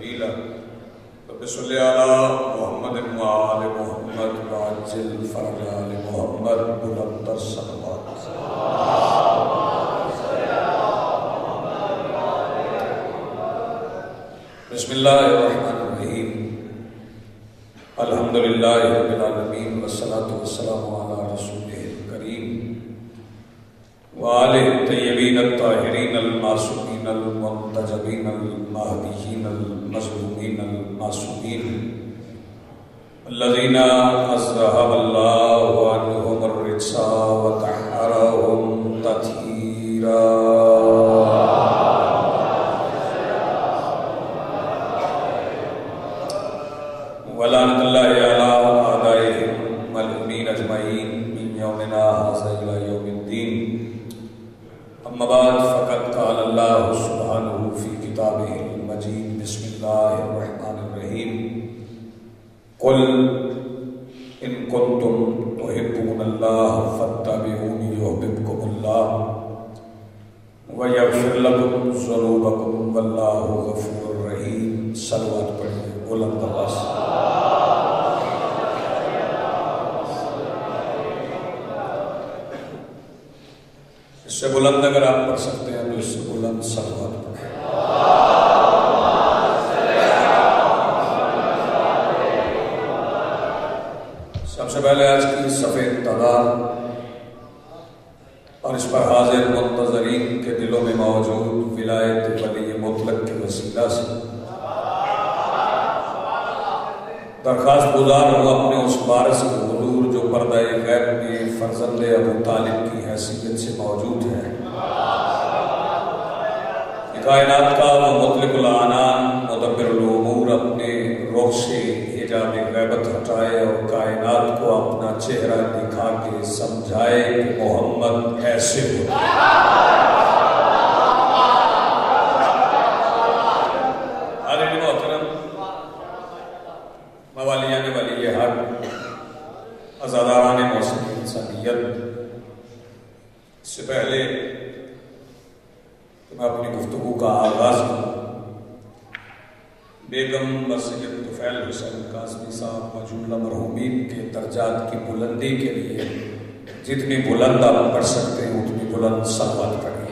جليلا رب صل على محمد وآل محمد وعجل فرج آل محمد بلند الصلوات بسم اللہ الرحمن الرحیم الحمد للہ رب العالمین والصلاة والسلام علی رسولہ الکریم وآلہ الطیبین الطاہرین المعصومین المنتجبین المہدیین المظلومین المعصومین الذین اذہب اللہ عنہم الرجس وطہرہم تطہیرا ولعنت اللہ علی اعدائہم ملعونین اجمعین من یومنا ھذا الی یوم الدین اما بعد فقد قال اللہ سبحانہ فی کتابہ المجید بسم اللہ الرحمن الرحیم قل ان کنتم تحبون اللہ فاتبعونی یحببکم اللہ ویغفر لکم ذنوبکم واللہ غفور رحیم صلوات پڑھیں بلند آواز اس سے بلند اگر آپ پڑھ سکتے ہیں تو اس سے بلند صلوات پڑھیں سب سے پہلے آج کی صفحہ تعداد اور اس پر حاضر منتظرین کے دلوں میں موجود ولایت ولی مطلق کے وسیلہ سے درخواست گزار ہوں اپنے اس وارث حضور جو پردہ غیب میں فرزند ابو طالب کی حیثیت سے موجود ہے کائنات کا وہ مطلق العنان مدبر الامور اپنے روح سے حجاب غیبت ہٹائے اور کائنات کو اپنا چہرہ دکھا کے سمجھائے کہ محمد ایسے ہو موالیان ولی حق عزاداران موسیقی انسانیت اس سے پہلے کہ میں اپنی گفتگو کا آغاز کروں بیگم سید طفیل حسین قاسمی صاحب و جملہ مرحومین کے درجات کی بلندی کے لیے جتنی بلند آپ پڑھ سکتے ہیں اتنی بلند صلوات پڑھیں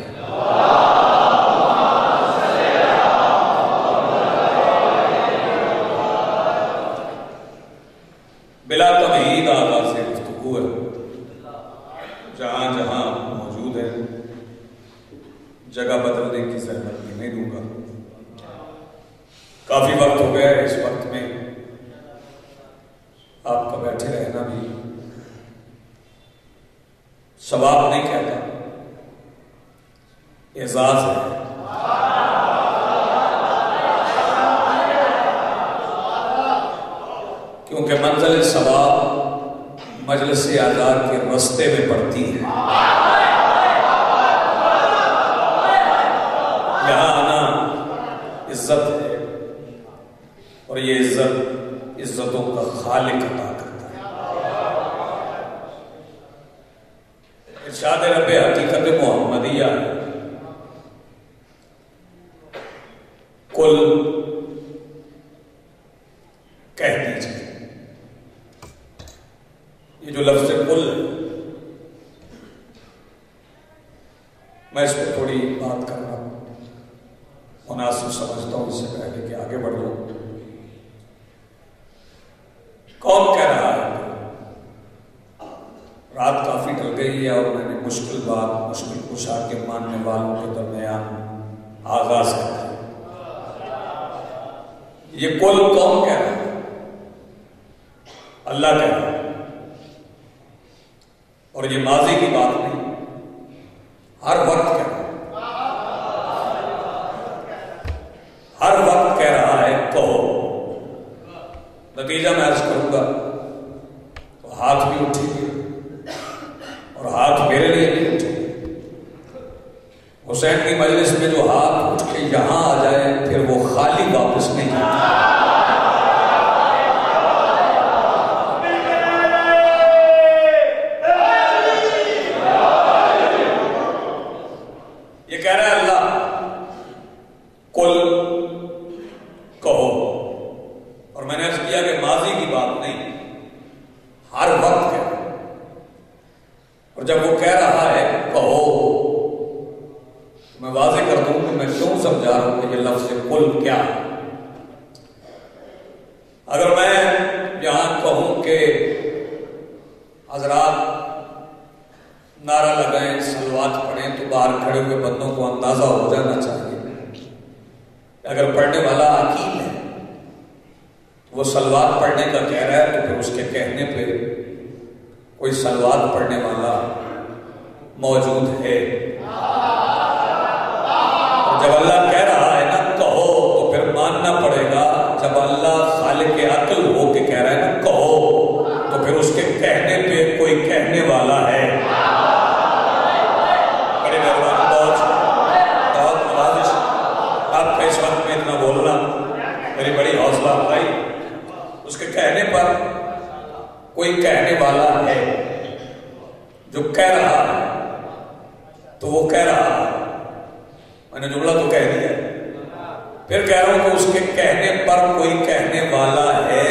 بلا تمہید آغاز سے گفتگو ہے جہاں جہاں موجود ہے جگہ بدلنے کی زحمت بھی نہیں دوں گا کافی وقت ہو گیا ہے اس وقت میں آپ کا بیٹھے رہنا بھی ثواب نہیں کہتا اعزاز ہے کیونکہ منزل ثواب مجلس آزاد کے رستے میں پڑتی ہے یہاں آنا عزت ہے اور یہ عزت عزتوں کا خالق عطا کرتا ہے ارشاد رب حقیقت محمدیہ ہے کل کہہ دیجئے یہ جو لفظ کل ہے میں اس پہ تھوڑی بات کرنا مناسب سمجھتا ہوں اس سے پہلے کہ آگے بڑھ جاؤں کون کہہ رہا ہے رات کافی ڈل گئی ہے اور میں نے مشکل بات مشکل کشا کے ماننے والوں کے درمیان آغاز کیا یہ کل کون کہہ رہا ہے اللہ کہہ رہا ہے اور یہ ماضی کی بات نہیں ہر وقت کہہ رہا ہے ہر وقت کہہ رہا ہے کہو نتیجہ میں عرض کروں گا تو ہاتھ بھی اٹھے گے اور ہاتھ میرے لیے نہیں اٹھے گے حسین کی مجلس میں جو ہاتھ اٹھ کے یہاں آ جائے پھر وہ خالی واپس نہیں جاتا یہ کہہ رہا ہے اللہ کل کہو کل کیا؟ اگر میں یہاں کہوں کہ حضرات نعرہ لگائیں، صلوات پڑھیں، تو باہر کھڑے ہوئے بندوں کو اندازہ ہو جانا چاہیے اگر پڑھنے والا عقیل ہے، وہ صلوات پڑھنے کا کہہ رہا ہے، تو پھر اس کے کہنے پہ کوئی صلوات پڑھنے والا موجود ہے۔ جب اللہ کہہ رہا ہے نا کہو، تو پھر ماننا پڑے گا۔ جب اللہ خالق عقل ہو کے کہہ رہا ہے نا کہو، تو پھر اس کے کہنے پہ کوئی کہنے والا ہے۔ بڑی مہربانی، بہت نوازش آپ کا اس وقت میں اتنا بولنا میری بڑی حوصلہ افزائی۔ اس کے کہنے پر کوئی کہنے والا ہے جو کہہ رہا ہے، تو وہ کہہ رہا ہے۔ میں نے جملہ تو کہہ دیا، پھر کہہ رہا ہوں کہ اس کے کہنے پر کوئی کہنے والا ہے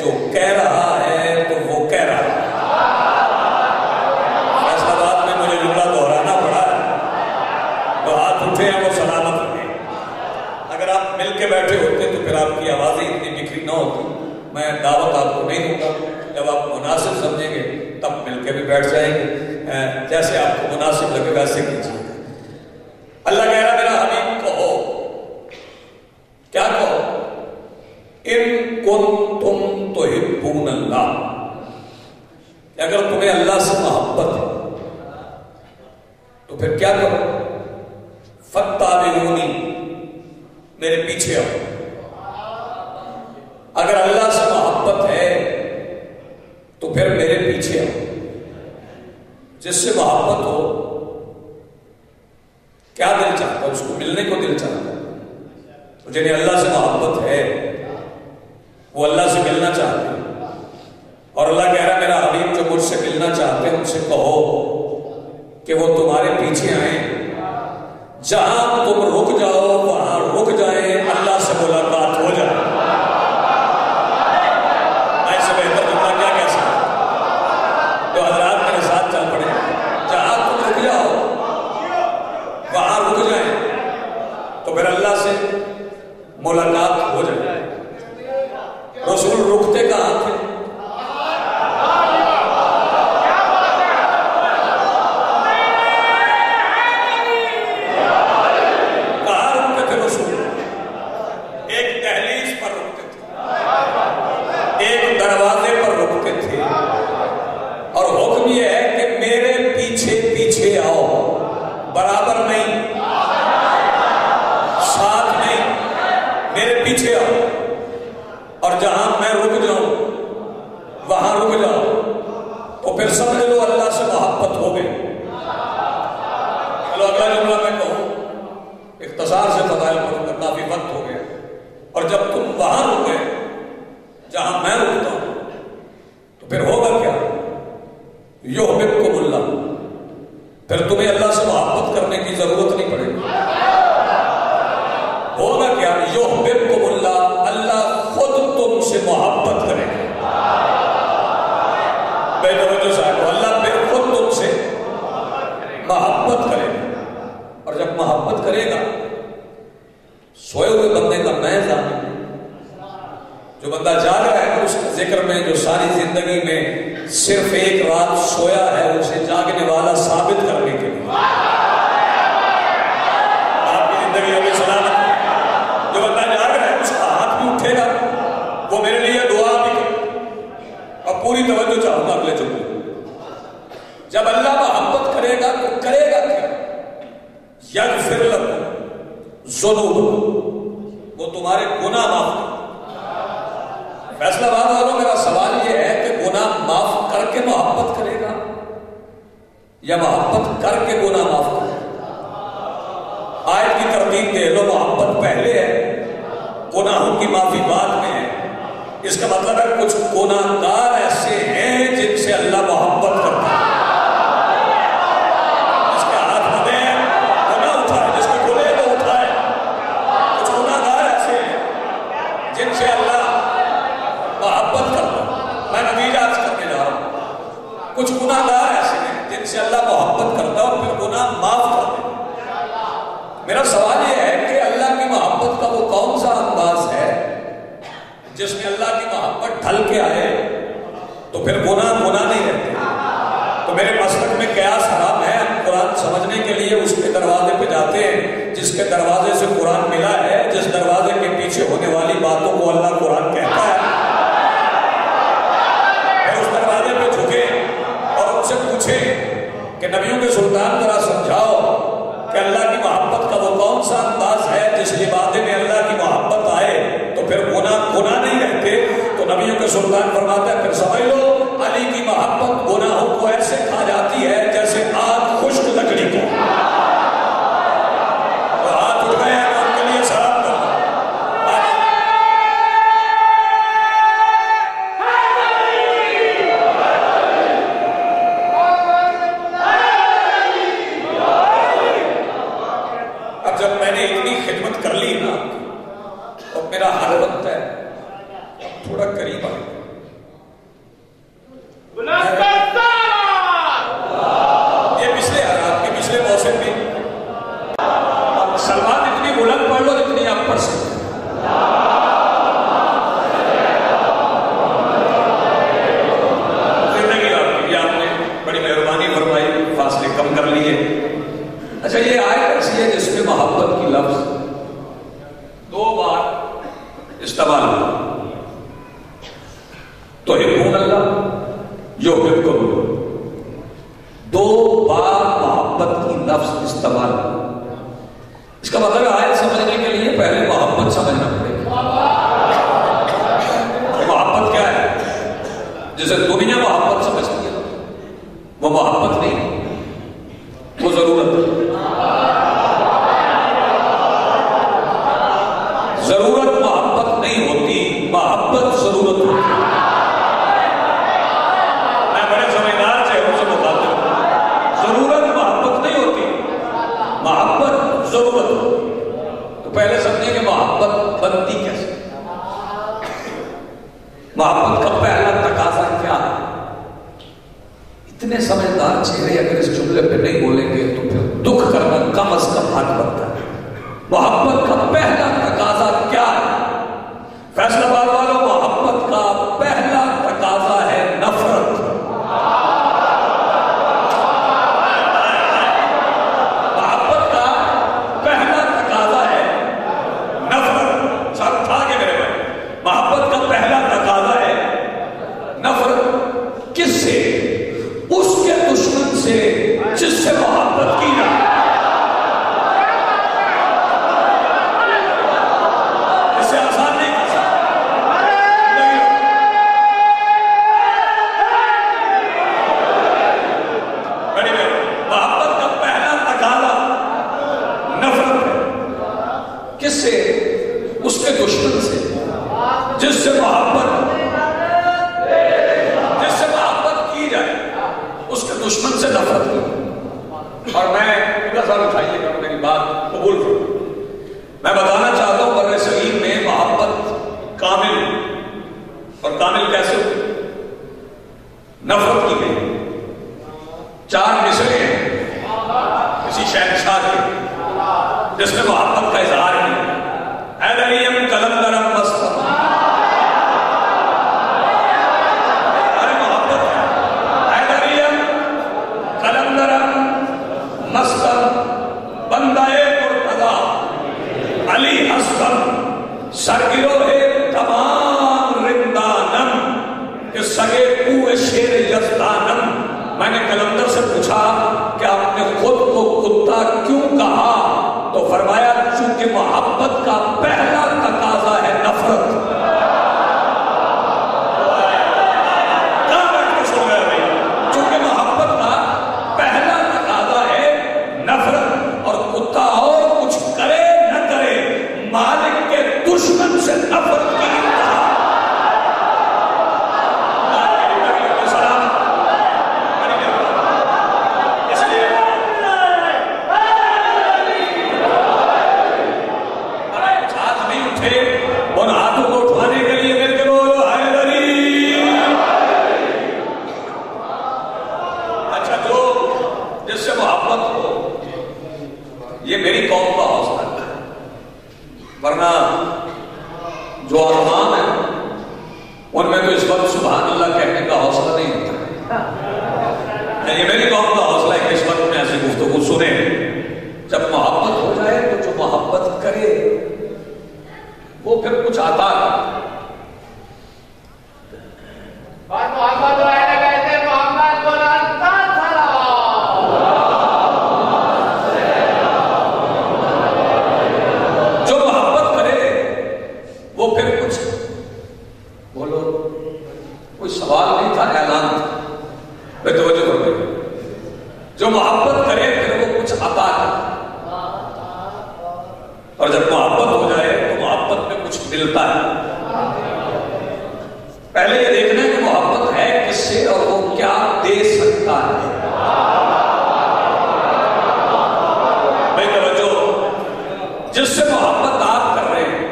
جو کہہ رہا ہے، تو وہ کہہ رہا ہے۔ فیصلہ آباد میں مجھے جملہ دہرانا پڑا ہے، جو ہاتھ اٹھے ہیں وہ سلامت رہے۔ اگر آپ مل کے بیٹھے ہوتے تو پھر آپ کی آوازیں اتنی بکھری نہ ہوتی۔ میں دعوت آپ کو نہیں دوں گا، جب آپ مناسب سمجھیں گے تب مل کے بھی بیٹھ جائیں گے، جیسے آپ کو مناسب لگے ویسے کیجیے۔ اللہ کہہ رہا میرا حبیب کہو، کیا کہو؟ ان کنتم تحبون اللہ، اگر تمہیں اللہ سے محبت ہے تو پھر کیا کرو؟ فاتبعونی، میرے پیچھے آؤ۔ اگر اللہ سے محبت ہے تو پھر میرے پیچھے آؤ۔ جس سے محبت ہو کیا دل چاہتا ہے؟ اس کو ملنے کو دل چاہتا ہے۔ جنہیں اللہ سے محبت ہے وہ اللہ سے ملنا چاہتے ہیں، اور اللہ کہہ رہا میرا حبیب جو مجھ سے ملنا چاہتے ہیں ان سے کہو کہ وہ تمہارے پیچھے آئیں، جہاں تم رک جاؤ وہاں رک جائیں، اللہ سے ملاقات ہو جائے۔ میں اس سے بہتر جملہ کیا کہہ سکتا؟ تو حضرات میرے ساتھ چل پڑے، جہاں تم رک جاؤ وہاں رک جائیں، تو پھر اللہ سے ملاقات ہو جائے۔ رسول رکتے کہاں تھے؟ کہاں رکتے تھے رسول؟ ایک دہلیز پر رکتے تھے، ایک دروازے پر رکتے تھے، اور حکم یہ ہے کہ میرے پیچھے پیچھے آؤ، برابر نہیں، ساتھ نہیں، میرے پیچھے آؤ، اور جہاں میں رک جاؤں وہاں رک جاؤ، تو پھر سمجھ لو اللہ سے محبت ہو گئی۔ چلو اگلا جملہ میں کہوں، اختصار سے فضائل پڑھوں گا، کافی وقت ہو گیا۔ اور جب تم وہاں رکے جہاں میں رکتا ہوں تو پھر ہوگا کیا؟ یحببکم اللہ، پھر تمہیں اللہ سے محبت کرنے کی ضرورت نہیں پڑے گی۔ ہوگا کیا؟ یحببکم اللہ، اللہ خود تم سے محبت کرے گا۔ بے توجہ صاحب، اللہ پھر خود تم سے محبت کرے گا، اور جب محبت کرے گا سوئے ہوئے بندے کا میں ضامن، جو بندہ جاگ رہا ہے اس کے ذکر میں، جو ساری زندگی میں صرف ایک رات سویا ہے اسے جاگنے والا ثابت کرنے کے لیے۔ آپ کی زندگی ہوگی سلامت، جو بندہ جاگ رہا ہے اس کا ہاتھ بھی اٹھے گا، وہ میرے لیے دعا بھی کرے۔ اور پوری توجہ چاہوں گا اگلے جملے، جب اللہ محبت کرے گا تو کرے گا کیا؟ یغفر لکم ذنوبکم، وہ تمہارے گناہ معاف کرے۔ فیصلہ باد والوں، میرا سوال یہ ہے کہ گناہ معاف کر کے محبت کرے گا یا محبت کر کے گناہ معاف کرے گا؟ آیت کی ترتیب دے لو، محبت پہلے ہے، گناہوں کی معافی بعد میں ہے۔ اس کا مطلب ہے کچھ گناہ گار ایسے ہیں جن سے اللہ محبت کرتا ہے۔ جس کے ہاتھ بندے ہیں گناہ اٹھائے، جس کے کھلے تو اٹھائے۔ کچھ گناہ گار ایسے ہیں جن سے اللہ محبت کرتا ہے۔ میں نتیجہ عرض کرنے جا رہا ہوں، کچھ گناہ گار ایسے ہیں جن سے اللہ محبت کرتا ہے اور پھر گناہ معاف کرتا ہے۔ میرا سوال یہ ہے کہ اللہ کی محبت کا وہ قوم جس میں اللہ کی محبت ڈھل کے آئے تو پھر گناہ نہیں رہتے. تو میرے مسلک میں قیاس حرام ہے. ہم قرآن سمجھنے کے لیے اس کے دروازے پہ جاتے ہیں جس کے دروازے سے قرآن ملا ہے, جس دروازے کے پیچھے ہونے والی باتوں کو اللہ قرآن کہتا ہے. پھر اس دروازے پہ جھکے اور ان سے پوچھے کہ نبیوں کے سلطان ذرا سمجھاؤ کہ اللہ کی محبت کا وہ کون سا انداز ہے جس عبادت میں اللہ کی محبت آئے تو پھر گناہ نہیں رہتے. تو نبیوں کے سلطان فرماتا ہے پھر سمجھ لو علی کی محبت گناہوں کو ایسے کھا جاتی ہے جیسے آگ خشک لکڑی کو. تو ہاتھ اٹھ گئے ہیں ان کے لیے سلام کرو. اب جب میں نے اتنی خدمت کر لی نا تو میرا حل بنتا ہے تھوڑا قریب آئے. یہ پچھلے حالات کے پچھلے موسم میں سلمان اتنی بلند پڑھ لو جتنی آپ پڑھ سکتے. زندگی آپ نے بڑی مہربانی فرمائی, فاصلے کم کر لیے. اچھا یہ آیت ایسی ہے جس میں محبت کی لفظ 2 بار استعمال ہوا. تو حکم اللہ جو حکم 2 بار محبت کی لفظ استعمال. اس کا مطلب آیت سمجھنے کے لیے پہلے محبت سمجھنا پڑے گا. محبت کیا ہے؟ جسے دنیا محبت سمجھتی ہے وہ محبت نہیں, وہ ضرورت ہے. ضرورت محبت نہیں ہوتی, محبت ضرورت ہوتی ہے. محبت ضرورت ہو تو پہلے سمجھیں کہ محبت بنتی کیسے. محبت کا پہلا تقاضا کیا ہے؟ اتنے سمجھدار چہرے اگر اس جملے پہ نہیں بولیں گے تو پھر دکھ کرنا کم از کم حق بنتا ہے. محبت کا پہلا تقاضا کیا ہے؟ فیصلہ باد والوں, محبت کا پہلا تقاضا ہے نفرت. جس سے محبت کی جائے. اسے آسان نہیں کر سکتا. محبت کا پہلا تقاضا نفرت ہے. کس سے؟ اس کے دشمن سے جس سے محبت کی جائے. اس کے دشمن سے نفرت کی. اور میں اٹھائیے گا میری بات قبول کروں. میں بتانا چاہتا ہوں بر صغیر میں محبت کامل, اور کامل کیسے ہوتی؟ نفرت کی گئی. 4 مصرے ہیں کسی شہنشاہ کے جس نے محبت کا اظہار کیا. حیدریم کلندرم مستم. ارے محبت حیدریم کلندرم مستم بندائے مرتضی علی حسن سرگروہ تمام رندانم کہ سگے کوئے شیر یزدانم. میں نے کلندر سے پوچھا کہ آپ نے خود کو کتا کیوں کہا؟ تو فرمایا چونکہ محبت کا پہلا تقاضا ہے نفرت. چونکہ محبت کا پہلا تقاضا ہے نفرت, اور کتا اور کچھ کرے نہ کرے مالک کے دشمن سے نفرت کی انتہا. یہ میری قوم کا حوصلہ ہے, ورنہ جو عوام ہے ان میں تو اس وقت سبحان اللہ کہنے کا حوصلہ نہیں ہوتا. یہ میری قوم کا حوصلہ ہے کہ اس وقت میں ایسی گفتگو سنیں. جب محبت ہو جائے تو جو محبت کرے وہ پھر کچھ آتا ہے. محبت کہتے محمد کو جو محبت کرے وہ پھر کچھ بولو. کوئی سوال نہیں تھا، اعلان تھا. میں توجہ کر رہی. جو محبت کرے پھر وہ کچھ عطا ہے. اور جب محبت ہو جائے تو محبت میں کچھ ملتا ہے. پہلے یہ دیکھنا ہے کہ محبت ہے کس سے اور وہ کیا دے سکتا ہے. بھائی توجہ، جس سے محبت آپ کر رہے ہیں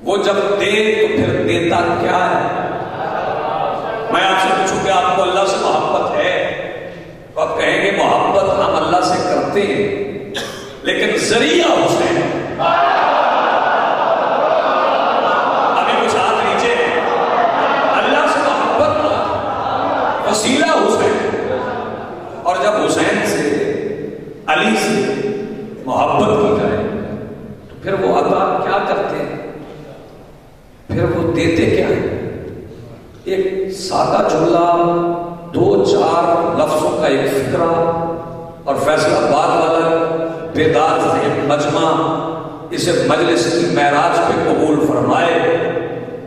وہ جب دے تو پھر دیتا کیا ہے. میں آپ سے پوچھوں کہ آپ کو اللہ سے محبت ہے تو آپ کہیں گے محبت ہم اللہ سے کرتے ہیں لیکن ذریعہ حسین. ابھی کچھ ہاتھ نیچے، اللہ سے محبت وسیلہ حسین. اور جب حسین سے علی سے محبت کی جائے تو پھر وہ عطا کیا کرتے ہیں، پھر وہ دیتے کیا ہے. ایک سادہ جملہ، دو چار لفظوں کا ایک فکرہ اور فیصلہ آباد والا بیدار ذہن مجمع اسے مجلس کی معراج پہ قبول فرمائے.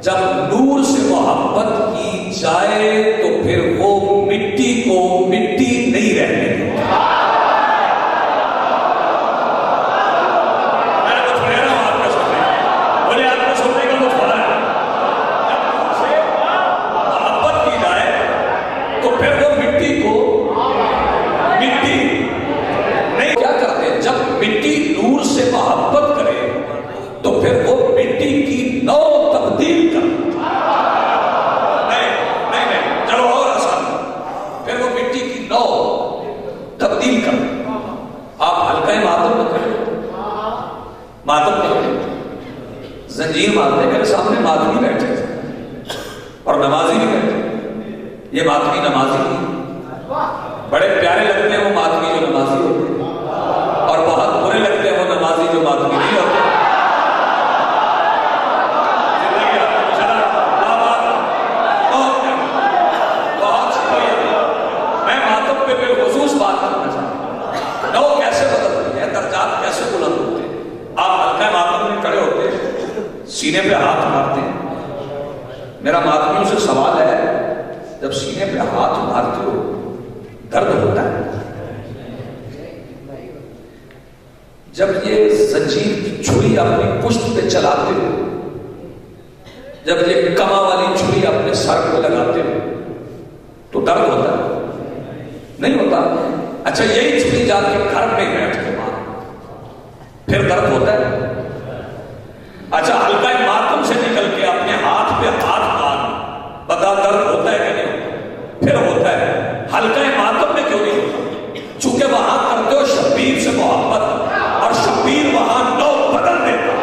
جب نور سے محبت کی جائے تو پھر وہ مٹی کو مٹی نہیں رہنے دیتا. محبت کرے تو پھر وہ مٹی کی نو تبدیل کر. نہیں چلو اور آسان، پھر وہ مٹی کی نو تبدیل کر. آپ حلقہ ماتم میں کھڑے، ماتم میں زنجیر مارتے، میرے سامنے ماتمی بیٹھے تھے اور نمازی بھی بیٹھے. یہ ماتمی نمازی نہیں، بڑے پیارے لگتے ہیں وہ ماتمی جو نمازی ہوتے ہیں اور بہت برے لگتے ہیں وہ نمازی جو ماتمی نہیں ہوتے. میں ماتم پہ بالخصوص بات کرنا چاہتا ہوں. نو کیسے بدلتی ہے، درجات کیسے بلند ہوتے ہیں. آپ حلقہ ماتم میں کھڑے ہوتے ہیں، سینے پہ ہاتھ مارتے ہیں. میرا ماتمیوں سے سوال ہے، جب سینے پہ ہاتھ مارتے ہو درد ہوتا ہے؟ جب یہ زنجیر کی چھری اپنی پشت پہ چلاتے ہو، جب یہ کما والی چھری اپنے سر پہ لگاتے ہو تو درد ہوتا ہے؟ نہیں ہوتا. اچھا یہی چھری جا کے گھر میں بیٹھ کے مار پھر درد ہوتا ہے. اچھا حلقہ ماتم سے نکل کے اپنے ہاتھ پہ ہاتھ مار، بتا درد ہوتا ہے کہ نہیں ہوتا؟ پھر ہوتا ہے. حلقہ ماتم میں کیوں نہیں ہوتا؟ چونکہ وہاں کرتے ہو شبیر سے محبت اور شبیر وہاں نو بدل دیتا.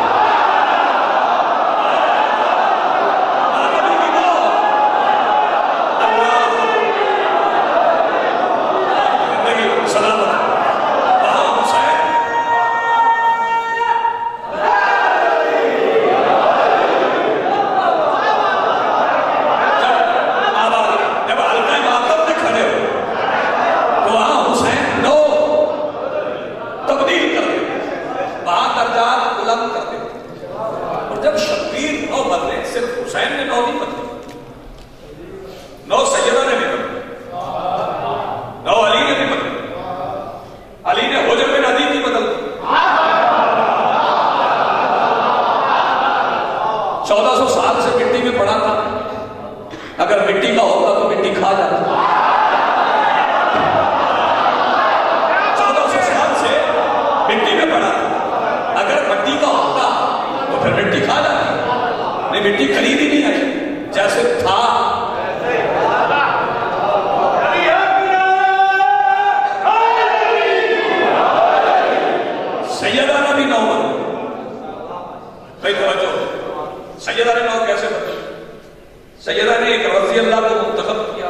سیدہ نے ایک رضی اللہ کو منتخب کیا،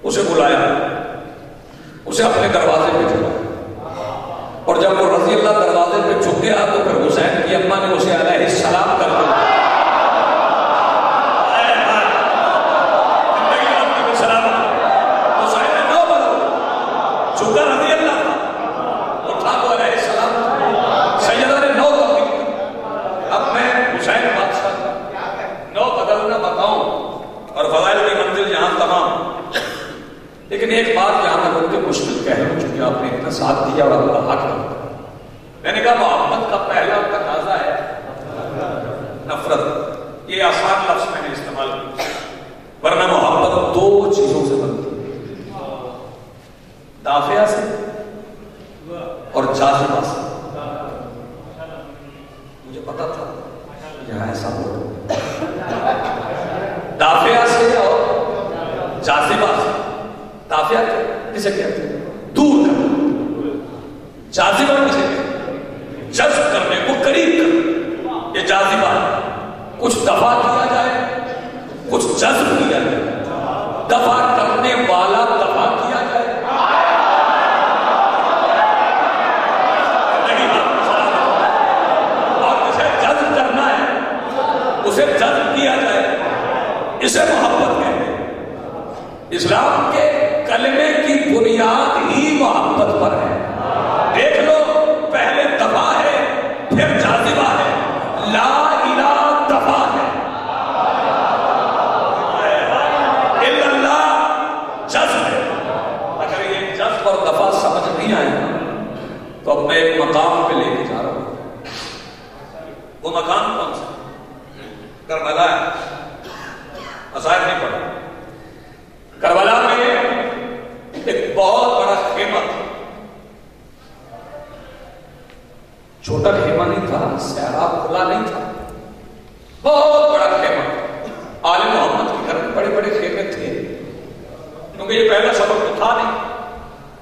اسے بلایا، اسے اپنے دروازے پہ جھکا، اور جب وہ رضی اللہ دروازے پہ جھک گیا تو پھر حسین کی اماں نے اسے علیہ السلام کر دیا۔ لیکن ایک بات جہاں میں بہت مشکل کہہ رہا ہوں، چونکہ آپ نے اتنا ساتھ دیا اور اللہ حق ہے، میں نے کہا محبت کا پہلا تقاضا ہے نفرت۔ یہ آسان لفظ میں نے استعمال کیا، ورنہ محبت دو چیزوں سے بنتی ہے، دافعہ سے اور جاذبہ سے۔ مجھے پتا تھا یہاں ایسا ہو، دافعہ سے اور جاذبہ سے۔ دافعہ کسے کہتے ہیں؟ دور کرنا۔ جاذبہ کسے کہتے ہیں؟ جذب کرنے کو قریب کرنا، یہ جاذبہ ہے۔ کچھ دفع کیا جائے، کچھ جذب کیا جائے۔ دفع کرنے والا دفع کیا جائے، اور جسے جذب کرنا ہے اسے جذب کیا جائے، اسے محبت کہتے ہیں۔ اسلام کے کلمے کی بنیاد ہی محبت پر ہے۔ دیکھ لو، پہلے دفع ہے، پھر جاذبہ ہے۔ لا الہ دفع ہے، الا اللہ جذب ہے۔ اگر یہ جذب اور دفع سمجھ نہیں آئے تو اب میں ایک مقام پہ لے کے جا رہا ہوں۔ وہ مقام کون سا؟ کربلا ہے۔ عصائر نہیں پڑھا۔ کربلا میں ایک بہت بڑا خیمہ، چھوٹا خیمہ نہیں تھا، سیراب کھلا نہیں تھا، بہت بڑا خیمہ۔ آل محمد کے گھر میں بڑے بڑے خیمے تھے، کیونکہ یہ پہلا سفر تو تھا نہیں،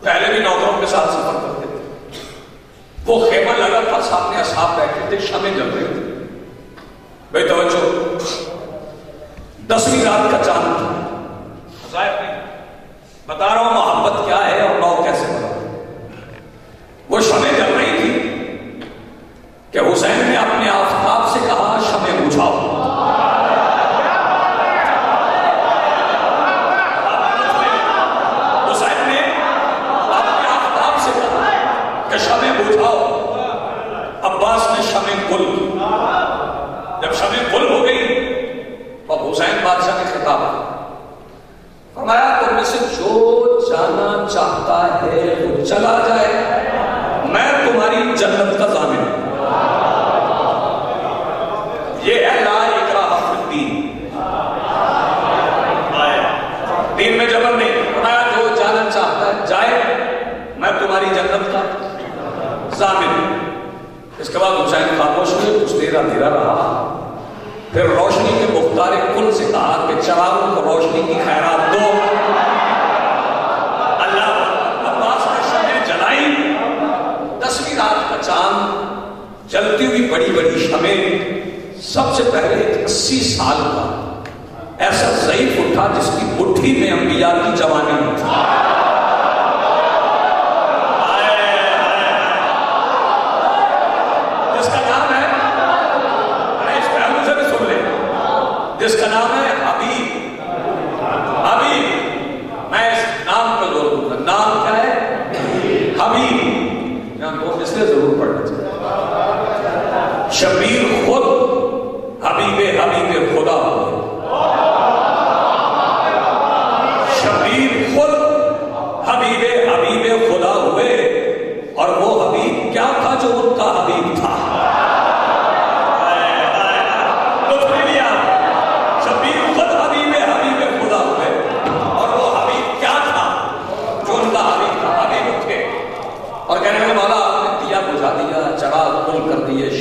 پہلے بھی نوکروں کے ساتھ سفر کرتے تھے۔ وہ خیمہ لگا تھا، سامنے اصحاب بیٹھے تھے، شمیں جل رہی تھی۔ بھائی توجہ، 10ویں رات کا چاند تھا۔ نہیں بتا رہا ہوں محبت کیا ہے اور نو کیسے بنا۔ وہ شمیں جل رہی تھی کہ حسین نے اپنے آفتاب سے کہا شمیں بجھاؤ۔ حسین نے اپنے آفتاب سے کہا کہ شمیں بجھاؤ۔ عباس نے شمیں گل کی۔ جب شمیں گل ہو گئی تو حسین بادشاہ نے خطاب کیا، فرمایا تم میں سے جو جانا چاہتا ہے وہ چلا جائے، میں تمہاری جنت کا ضامن ہوں۔ یہ ہے لا اکراہ فی الدین، دین میں جبر نہیں۔ فرمایا جو جانا چاہتا ہے جائے، میں تمہاری جنت کا ضامن ہوں۔ اس کے بعد حسین خاموش ہوئے، کچھ دیر اندھیرا رہا، پھر روشنی کے مختار کل سے کہا کہ چراغوں کو روشنی کی خیرات دو۔ اللہ عباس نے شمیں جلائی۔ 10ویں رات کا چاند، جلتی ہوئی بڑی بڑی شمیں۔ سب سے پہلے 80 سال کا ایسا ضعیف اٹھا جس کی مٹھی میں انبیاء کی جوانی تھی۔ جس کا نام ہے حبیب۔ حبیب، میں اس نام کو زور دوں گا، نام کیا ہے؟ حبیب۔ یہاں کو اس لیے ضرور پڑھنا چاہیے۔ شبیر خود حبیب خدا ہوئے۔ شبیر خود حبیب خدا ہوئے، اور وہ حبیب کیا تھا جو ان کا حبیب تھا؟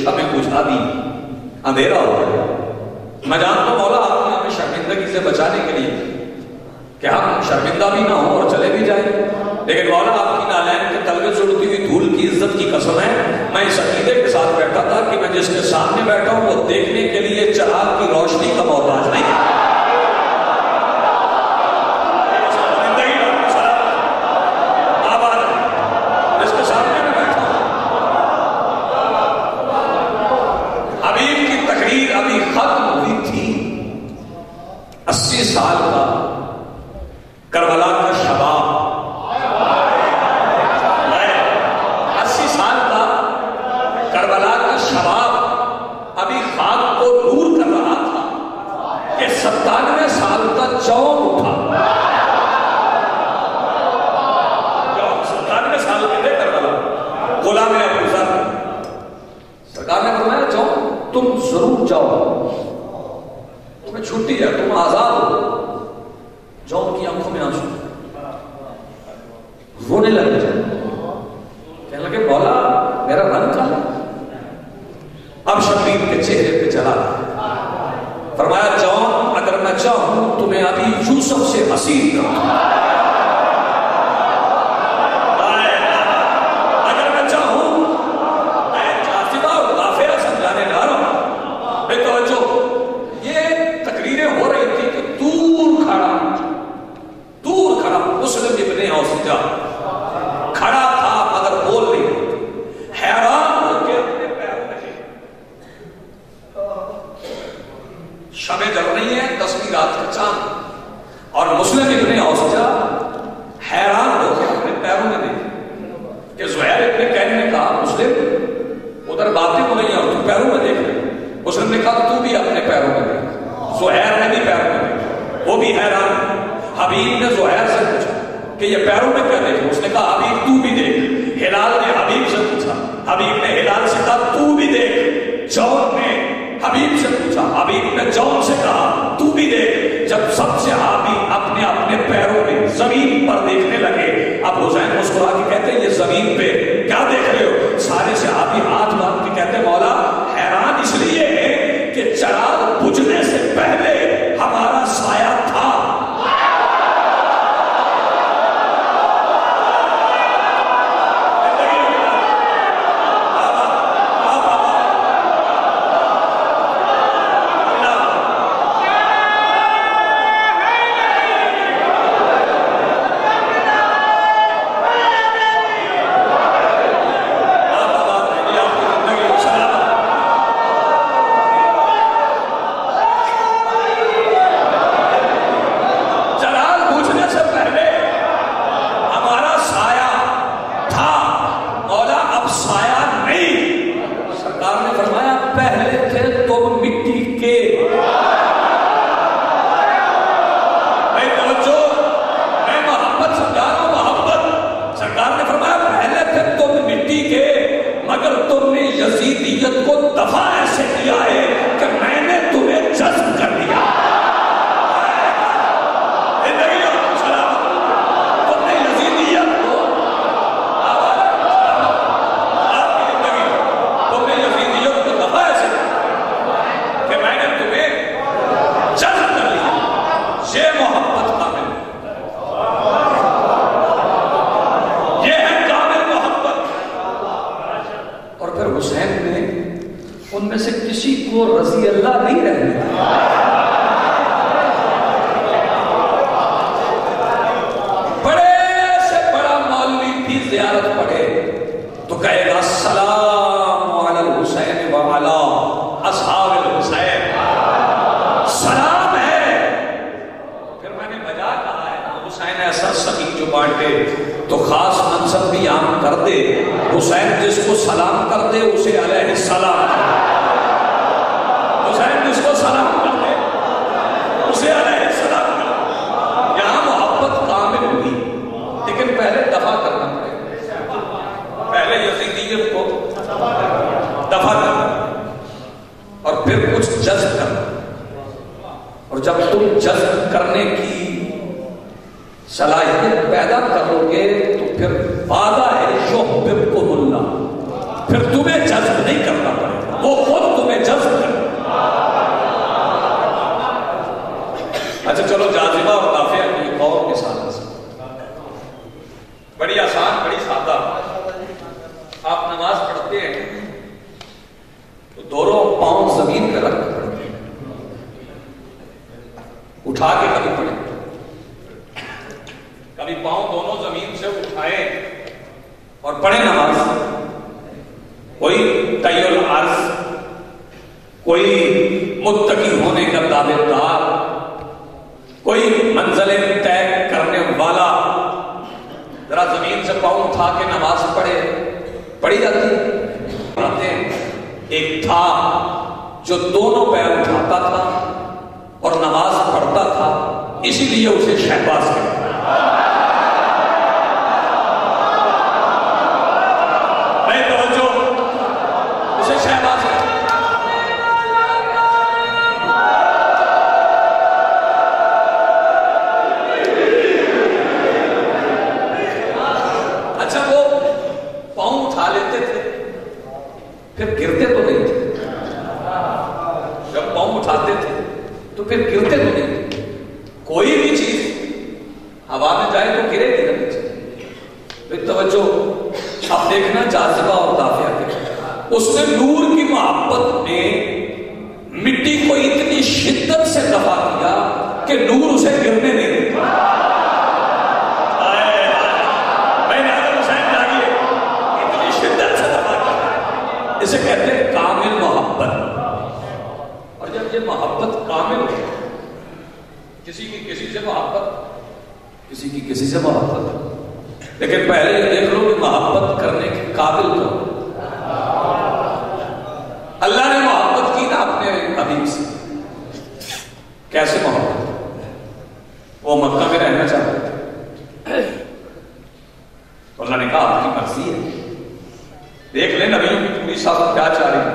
شمیں بجھا دی، اندھیرا ہو گیا۔ میں جانتا ہوں مولا آپ نے ہمیں شرمندگی سے بچانے کے لیے کہ ہم شرمندہ بھی نہ ہوں اور چلے بھی جائیں، لیکن مولا آپ کی نالین کے تلوے سے اڑتی ہوئی دھول کی عزت کی قسم ہے، میں اس عقیدے کے ساتھ بیٹھا تھا کہ میں جس کے سامنے بیٹھا ہوں وہ دیکھنے کے لیے چراغ کی روشنی کا محتاج نہیں ہے۔ سال کا کربلا کا شباب، 80 سال کا کربلا کا شباب ابھی خاک کو دور کر رہا تھا کہ 97 سال کا چون اٹھا. 97 سال کے تھے کربلا، غلام ابو ذر. سرکار نے فرمایا جاؤ، تم ضرور جاؤ، تمہیں چھٹی ہے، تم آزاد ہو. جاؤ کی آنکھوں میں آنسو، رونے لگے. کہنے لگے مولا میرا رنگ کالا. اب شبیر کے چہرے پہ چلا. فرمایا جاؤ، اگر میں چاہوں تمہیں ابھی یوسف سے حسین کروں، اگر میں چاہوں. میں جاذبہ اور دافعہ سمجھانے جا رہا ہوں. بے توجہ، یہ تقریریں ہو رہی تھی کہ دور کھڑا مسلم ابن اوسجا کھڑا تھا مگر بول نہیں. حیران ہو کے اپنے پیروں میں شب جل رہی ہے، 10ویں رات کا چاند، اور مسلم ابن اوسجا حیران ہو کے اپنے پیروں میں دیکھا کہ زہیر ابن کہنے نے کہا مسلم ادھر باتیں ہو رہی ہیں اور تو پیروں میں دیکھ رہے. مسلم نے کہا تو بھی اپنے پیروں میں دیکھ. زہیر نے بھی پیروں میں دیکھا، وہ بھی حیران. حبیب نے زہیر سے پوچھا کہ یہ پیروں میں کیا دیکھا؟ اس نے کہا حبیب تو بھی دیکھ. ہلال نے حبیب سے پوچھا، حبیب نے ہلال سے کہا تو بھی دیکھ. جون نے حبیب سے پوچھا، حبیب نے جون سے کہا تو بھی دیکھ. جب سب صحابی اپنے اپنے پیروں میں زمین پر دیکھنے لگے، اب حسین مسکرا کے کہتے ہیں یہ زمین پہ کیا دیکھ رہے ہو؟ سارے صحابی ہاتھ باندھ کے کہتے ہیں مولا حیران اس لیے ہے کہ چراغ بجھنے سے پہلے ہمارا سایہ تھا. تو خاص منصب بھی عام کر دے. حسین جس کو سلام کر دے اسے علیہ السلام، حسین جس کو سلام کر دے اسے علیہ السلام. یہاں محبت کامل ہوئی لیکن پہلے دفع کرنا پڑے. پہلے یزیدیت کو دفع کرنا اور پھر کچھ جذب کرنا. اور جب تم جذب کرنے کی صلاحیت پیدا کرو گے تو پھر وعدہ ہے یحببکم اللہ، پھر تمہیں جذب نہیں کرنا پڑے گا، وہ خود تمہیں جذب کرے. اچھا چلو جاذبہ اور دافعہ کی اور مثال بڑی آسان بڑی سادہ. آپ نماز پڑھتے ہیں تو دونوں پاؤں زمین پہ رکھ پڑھتے ہیں، اٹھا کے کبھی پڑھیں، کبھی پاؤں دونوں زمین سے اٹھائے اور پڑھے نماز. کوئی طی العرض، کوئی متقی ہونے کا دعوے دار، کوئی منزلیں طے کرنے والا ذرا زمین سے پاؤں اٹھا کے نماز پڑھی جاتی ہے. ایک تھا جو دونوں پیر اٹھاتا تھا اور نماز پڑھتا تھا، اسی لیے اسے شہباز کہتے ہیں. توجہ، اسے شہباز کہتے ہیں. اچھا، وہ پاؤں اٹھا لیتے تھے پھر گرتے تو نہیں تھے. جب پاؤں اٹھاتے تھے تو پھر گرتے تو نہیں تھے. کوئی بھی چیز ہوا میں جائے تو گرے گی نہیں. پھر توجہ، اب دیکھنا جاذبہ اور دافعہ کے. اس نے نور کی محبت نے مٹی کو اتنی شدت سے دفع کیا کہ نور اسے گرنے نہیں دیتا. اتنی شدت سے دفع کیا، اسے کہتے ہیں کامل محبت. اور جب یہ محبت کامل ہو، کسی کی کسی سے محبت، کسی کی کسی سے محبت، لیکن پہلے یہ دیکھ لو کہ محبت کرنے کے قابل کون. اللہ نے محبت کی نا اپنے حبیب سے. کیسے محبت؟ وہ مکہ میں رہنا چاہتے تھے، اللہ نے کہا آپ کی مرضی ہے. دیکھ لیں نبیوں کی پوری سفر کیا چاہ رہی ہے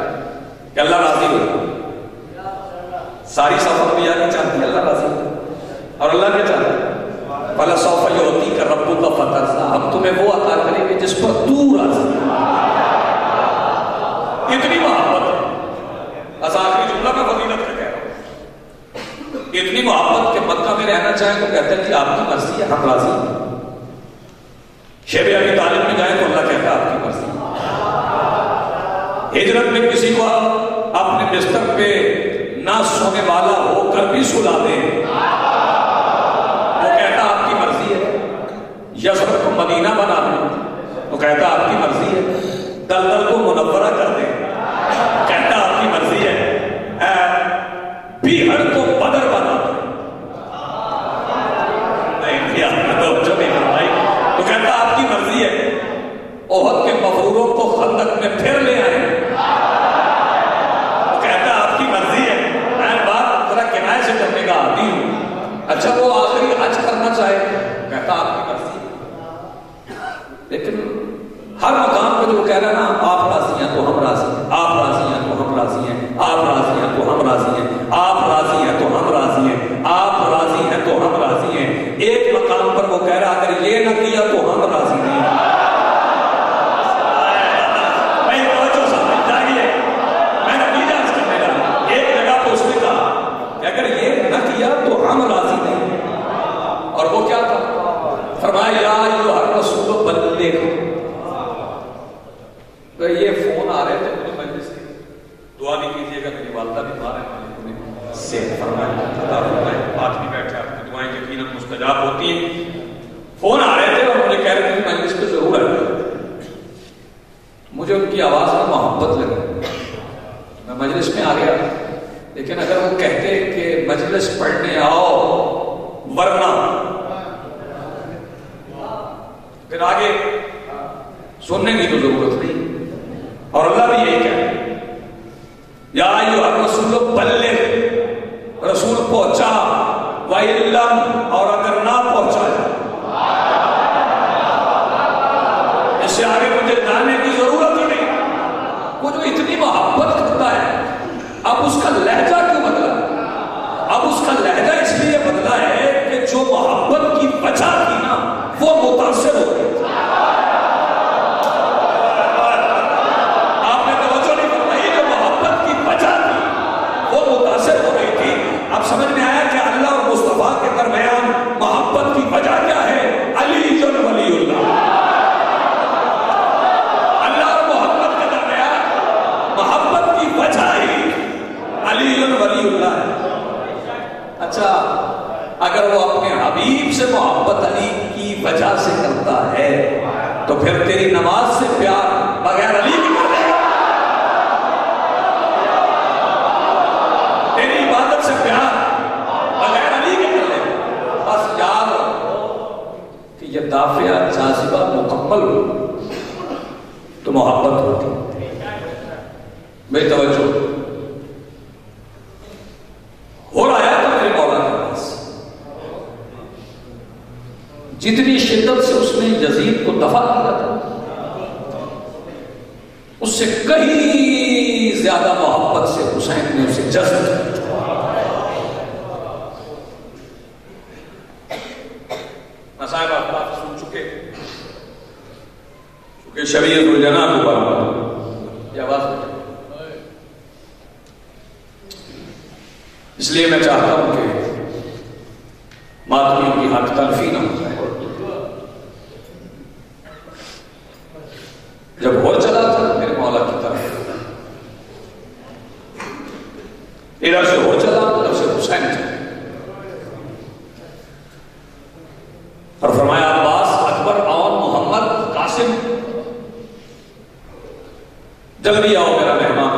کہ اللہ راضی ہو. ساری سفر بھی نہیں چاہتی اللہ راضی ہو. اور اللہ کیا چاہتا ہے؟ بھلا سوف یعطیک ربک فترضی، ہم تمہیں وہ عطا کریں گے جس پر تو راضی ہے. اتنی محبت ہے. آخری جملہ میں فضیلت کا کہہ رہا ہوں. اتنی محبت کہ مکہ میں رہنا چاہیں تو کہتے ہیں کہ آپ کی مرضی ہے، ہم راضی ہیں. شیب ابی طالب میں جائیں تو اللہ کہتا ہے آپ کی مرضی. ہجرت میں کسی کو اپنے بستر پہ نہ سونے والا ہو کر بھی سلا دیں، وہ کہتا آپ کی مرضی ہے. یسرب کو مدینہ بنا دیں، وہ کہتا آپ کی مرضی ہے. دلدل کو منورہ کر دیں، کہتا آپ کی مرضی ہے. بیہڑ کو بدر بنا دیں، تو کہتا آپ کی مرضی ہے. احد کے مغروروں کو خندق میں پھر لے آئے، وہ کہتا آپ کی مرضی ہے. میں بات ذرا کنایے سے کرنے کا عادی ہوں. اچھا، وہ آخری حج کرنا چاہے، کہتا آپ کی مرضی ہے. لیکن ہر مقام پہ جو کہہ رہا نا آپ راضی ہیں تو ہم راضی ہیں، آپ راضی ہیں تو ہم راضی ہیں، آپ راضی ہیں تو ہم راضی ہیں، آپ راضی ہیں تو ہم راضی ہیں، آپ راضی ہیں تو ہم راضی ہیں. ایک مقام پر وہ کہہ رہا اگر یہ نہ کیا تو ہم راضی نہیں. ایک جگہ پہ اس نے کہا کہ اگر یہ نہ کیا تو ہم راضی نہیں. اور وہ کیا تھا؟ فرمایا یا ایھا الرسول بلغ. یہ فون آ رہے تھے مجھے مجلس کے، دعا نہیں کیجیے گا، میری والدہ بھی مارے سے فرمائے آج بھی بیٹھے، آپ کی دعائیں یقیناً مستجاب ہوتی ہیں. فون آ رہے تھے اور مجھے کہہ رہے تھے مجلس پہ ضرور آئے. مجھے ان کی آواز میں محبت لگی، میں مجلس میں آ گیا. لیکن اگر وہ کہتے کہ مجلس پڑھنے آؤ ورنہ، پھر آگے سننے کی تو ضرورت نہیں. اور اللہ بھی یہی کہے یا ایھا الرسول بلغ، رسول پہنچا، وَإِن لَّمْ، اور اگر نہ پہنچایا. اس سے آگے مجھے جاننے کی ضرورت ہی نہیں. وہ جو اتنی محبت کرتا ہے، اب اس کا لہجہ کیوں بدلا؟ اب اس کا لہجہ اس لیے بدلا ہے کہ جو محبت کی وجہ تھی نا وہ متاثر ہو گئی. آپ نے توجہ نہیں فرمائی، جو محبت کی وجہ تھی وہ متاثر ہو گئی تھی. اب سمجھ میں آیا کہ اللہ اور مصطفیٰ کے درمیان محبت کی وجہ کیا ہے؟ علی ولی اللہ. اللہ اور محمد کے درمیان محبت کی وجہ ہی علی ولی اللہ ہے. اچھا، اگر وہ اپنے حبیب سے محبت علی کی وجہ سے کرتا ہے تو پھر تیری نماز سے پیار بغیر علی کی کر دے گا؟ تیری عبادت سے پیار بغیر علی کے کر دے گا؟ دافعہ جاذبہ مکمل ہو تو محبت ہوتی. بے توجہ ہو رہا ہے تو میرے مولا کے پاس جتنی شدت سے اس نے یزید کو دفع کیا تھا اس سے کہیں زیادہ محبت سے حسین نے اسے جذب کیا. صاحب آپ بات سن چکے چونکہ شریعت الجنا کو برابر یہ آواز اس لیے میں چاہتا ہوں کہ ماتمیوں کی حق تلفی نہ ہو جائے. جب ہو چلا تھا میرے مولا کی طرف ادھر سے ہو چلا ادھر سے حسین چلا اور فرمایا عباس اکبر اور محمد قاسم جلدی آؤ میرا مہمان.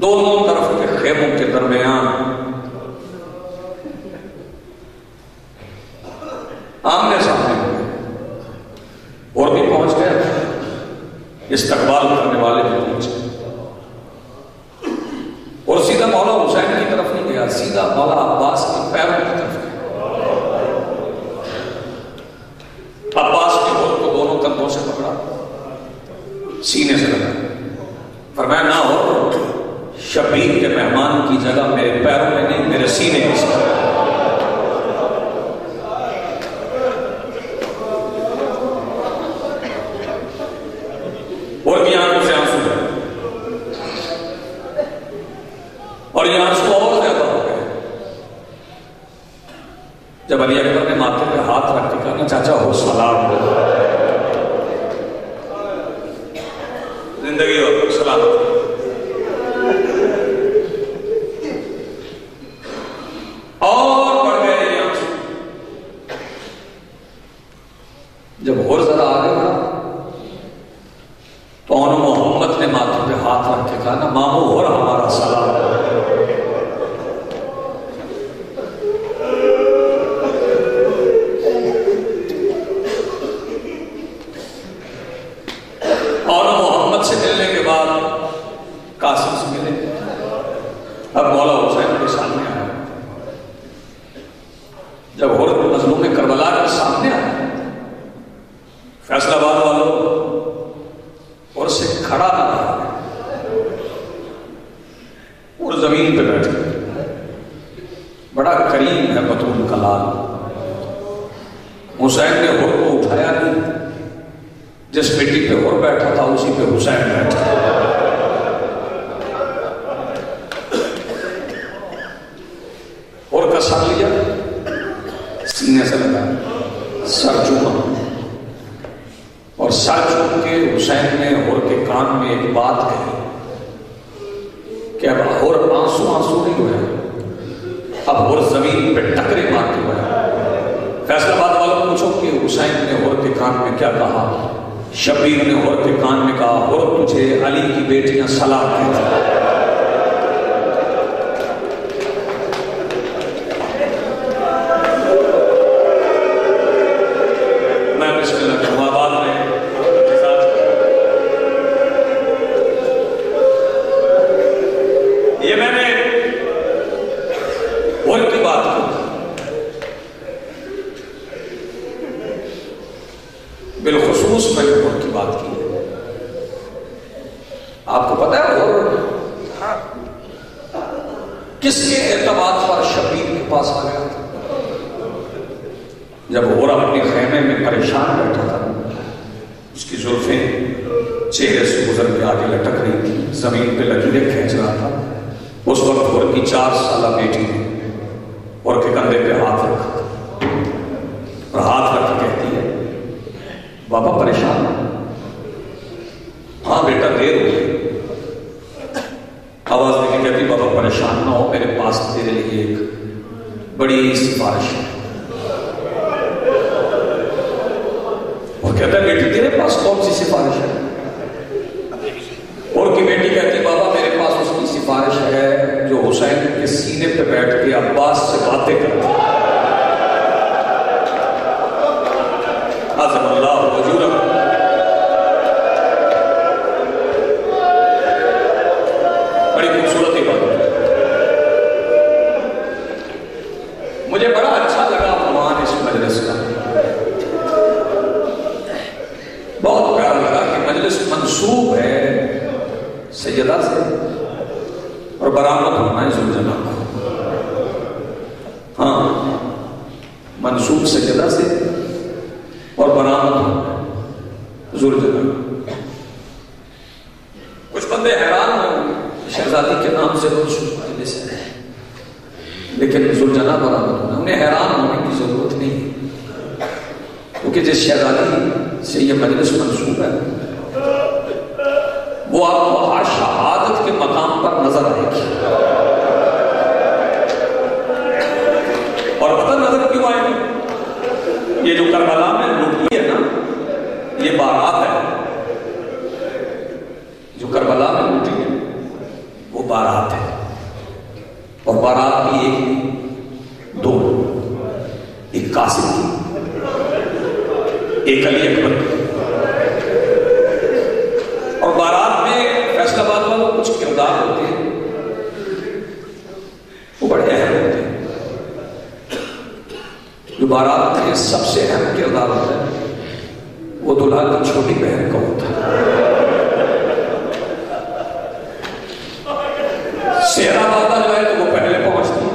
دونوں طرف کے خیموں کے درمیان آمنے سامنے ہوئے اور بھی پہنچ گئے استقبال کرنے والے بھی پہنچ گئے اور سیدھا مولا حسین کی طرف نہیں گیا سیدھا مولا عباس کے پیروں کی طرف گیا. عباس کے ہاتھ کو دونوں کندھوں سے پکڑا سینے سے لگا فرمایا نہ ہو شبیر کے مہمان کی جگہ میرے پیروں میں نہیں میرے سینے کی ساتھ. اور کی آنکھوں سے آنسو ہے اور یہ آنسو اور زیادہ ہو گئے جب علی اکبر نے ماتھے پہ ہاتھ رکھ کے کہا نا چاچا ہو سلام ہو زندگی ہو سلامت. اور بڑھ گئے یہ آنسو جب اور ذرا آگے بڑھا تو انہوں محمد نے ماتھے پہ ہاتھ رکھ کے کہا نا مامو اور ہمارا سلام. اور محمد سے ملنے کے بعد قاسم سے ملے اب مولا حسین کے سامنے آیا. جب عورت مظلوم کربلا کے سامنے آیا فیصلہ آباد والوں اور سے کھڑا نہ رہا اور زمین پہ بیٹھ گئے. بڑا کریم ہے بطول کا لال. حسین نے ہور کو اٹھایا نہیں جس مٹی پہ ہور بیٹھا تھا اسی پہ حسین بیٹھا. ہور کا سر لیا سینے سے لگا سر چوما اور سر چوم کے حسین نے ہور کے کان میں ایک بات کہی کہ اب ہور آنسو نہیں ہوئے اب ہور زمین پہ ٹکرے مار کے ہوئے. فیصلہ آباد والوں پوچھو کہ حسین نے ہور کے کان میں کیا کہا. شبیر نے ہور کے کان میں کہا ہور تجھے علی کی بیٹیاں سلام کہتی ہیں. بالخصوص میں نے ان کی بات کی ہے. آپ کو پتا ہے اور کس کے اعتماد پر شبیر کے پاس آ گیا تھا جب اور اپنے خیمے میں پریشان بیٹھا تھا اس کی زلفیں چہرے سے گزر کے آگے لٹک رہی تھی زمین پہ لکیریں کھینچ رہا تھا. اس وقت اور کی 4 سالہ بیٹی نے اور کے کندھے پہ ہاتھ رکھا اور ہاتھ رکھ کے کہتی ہے بابا پریشان ہو. ہاں بیٹا دیر ہو گئی. آواز دے کے کہتی بابا پریشان نہ ہو میرے پاس تیرے لیے ایک بڑی سفارش ہے. وہ کہتا ہے بیٹی تیرے پاس کون سی سفارش ہے. اور کی بیٹی کہتی بابا میرے پاس اس کی سفارش ہے جو حسین کے سینے پہ بیٹھ کے عباس سے باتیں کرتی ہے. اور برآمد ہونا ہے ذوالجلال کو. ہاں منسوب سجدہ سے اور برآمد ہونا ہے ذوالجلال. کچھ بندے حیران ہوں شہزادی کے نام سے منسوب مجلس ہے لیکن ذوالجلال برآمد ہونا. انہیں حیران ہونے کی ضرورت نہیں کیونکہ جس شہزادی سے یہ مجلس منسوب ہے وہ آپ کو ہر شہادت کے مقام پر نظر آئے گی. اور پتہ نظر کیوں آئے گی؟ یہ جو کربلا میں لوٹی ہے نا یہ بارات ہے. جو کربلا میں لوٹی ہے وہ بارات ہے. اور بارات بھی ایک دو، ایک قاسم کی ایک علی اکبر کی. اور بارات میں فیصلہ باد والوں کچھ کردار ہوتے ہیں وہ بڑے اہم ہوتے ہیں. جو بارات میں سب سے اہم کردار ہوتا ہے وہ دلہا کی چھوٹی بہن کا ہوتا ہے. سہرا باندھا جائے تو وہ پہلے پہنچتی ہے،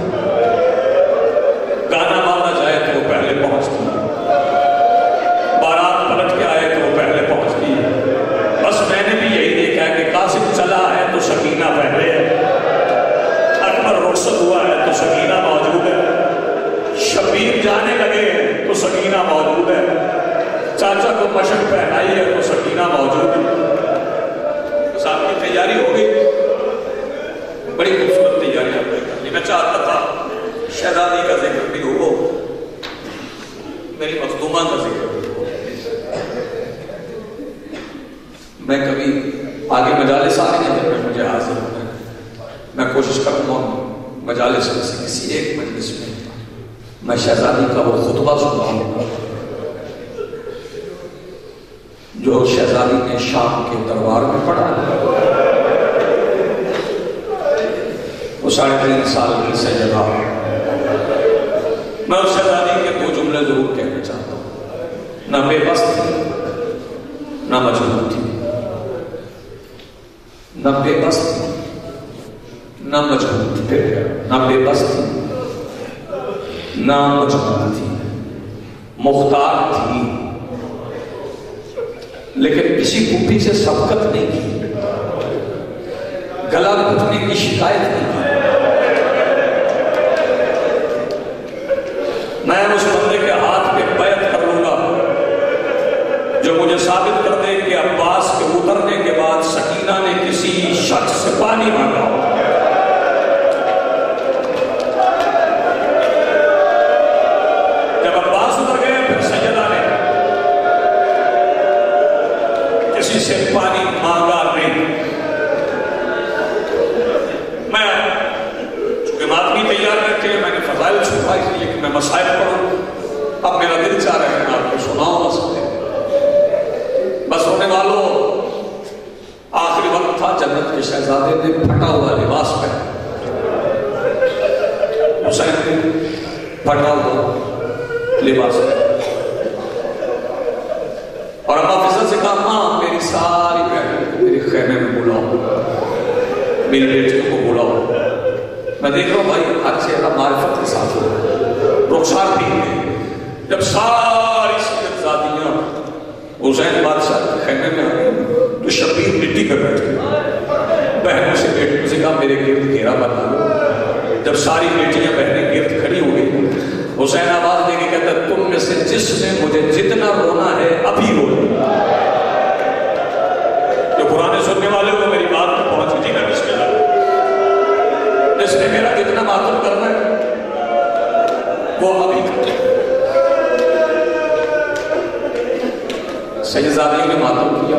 گانا باندھا جائے تو وہ پہلے پہنچتی ہے، بارات پلٹ کے آئے تو وہ پہلے پہنچتی ہے. بس میں نے بھی یہی دیکھا ہے کہ قاسم چلا ہے تو سکینہ پہلے ہے، اکبر رخصت ہوا ہے تو سکینہ موجود ہے، شبیر جانے لگے ہیں تو سکینہ موجود ہے، چاچا کو مشق پہنائی ہے تو سکینہ موجود ہے. بس آپ کی تیاری ہو گئی، بڑی خوبصورت تیاری آپ نے کر لی. میں چاہتا تھا شہزادی کا ذکر بھی ہو، میری مخدومہ کا ذکر بھی ہو. میں کبھی آگے مجالس آ رہے ہیں جب مجھے حاضر ہونا ہے، میں کوشش کرتا ہوں مجالس میں سے کسی ایک مجلس میں میں شہزادی کا وہ خطبہ سنتا ہوں جو شہزادی نے شام کے دربار میں پڑھا. وہ 3.5 سال کی سیدہ. میں اس شہزادی کے 2 جملے ضرور کہنا چاہتا ہوں. نہ بے بس تھی نہ مجبور تھی، نہ بے بس تھی نہ مجبور تھی، نہ بے بس تھی نہ مجبور تھی، مختار تھی لیکن کسی کو پیچھے سبقت نہیں کی، گلا گھٹنے کی شکایت نہیں کی. میں اس بندے کے ہاتھ پہ بیعت کر لوں گا جو مجھے ثابت کر دے کہ عباس کے اترنے کے بعد سکینہ نے کسی شخص سے پانی مانگا. جب عباس اتر گئے پھر سیدہ نے کسی سے پانی مانگا نہیں. میں چونکہ آدمی تیار رکھے میں نے فضائل چھپا اس لیے کہ میں مسائل پڑھوں. اب میرا دل چاہ رہا ہے میں آپ کو سناؤں بس ہونے والوں. آخری وقت تھا، جنت کے شہزادے نے پھٹا ہوا لباس پہنا، حسین نے پھٹا ہوا لباس پہنا. اور ابا فضل سے کہا ماں میری ساری بہنوں کو میری خیمے میں بلاؤ، میری بیٹیوں کو بلاؤ. میں دیکھ رہا ہوں بھائی ہر چہرہ معرفت کے ساتھ ہو رخسار بھی ہے. جب ساری شہزادیاں حسین بادشاہ کے خیمے میں آئے تو شبیر مٹی پہ بیٹھ گئے. بہنوں سے بیٹیوں سے کہا میرے گرد گھیرا بنا لو. جب ساری بیٹیاں بہنیں گرد کھڑی ہو گئی حسین آواز دے کے کہتا تم میں سے جس نے مجھے جتنا رونا ہے ابھی رو لو. جو پرانے سننے والے کو میری بات میں پہنچ گئی نا بسم اللہ. جس نے میرا جتنا ماتم کرنا ہے وہ ابھی کرنا. سیدزادی نے ماتم کیا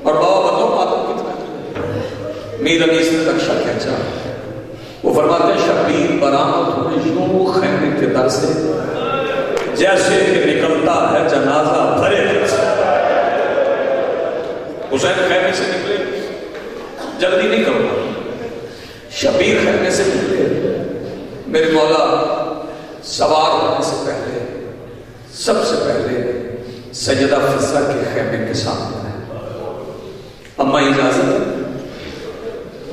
اور بابا بتاؤ ماتم کتنا کیا. میر انیس نے نقشہ کھینچا. وہ فرماتے ہیں شبیر برآمد ہوئے یوں خیمے کے در سے جیسے کہ نکلتا ہے جنازہ بھرے دل سے. حسین خیمے سے نکلے، جلدی نہیں کرنا. شبیر خیمے سے نکلے، میرے مولا سوار ہونے سے پہلے سب سے پہلے سیدہ فضہ کے خیمے کے سامنے آئے. اما اجازت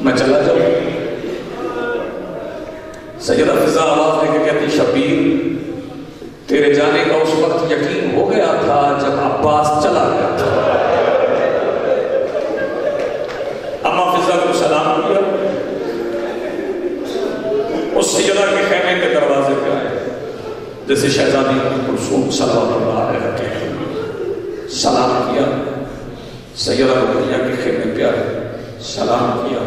میں چلا جاؤں. سیدہ فضا آواز دے کے کہتی شبیر تیرے جانے کا اس وقت یقین ہو گیا تھا جب عباس چلا گیا تھا. اما فضا کو سلام کیا. اس سیدہ کے خیمے کے دروازے پہ آئے جیسے شہزادی کلثوم صلوات اللہ علیہ کے سلام کیا. سیدہ رقیہ کے خیمے پہ آئے سلام کیا.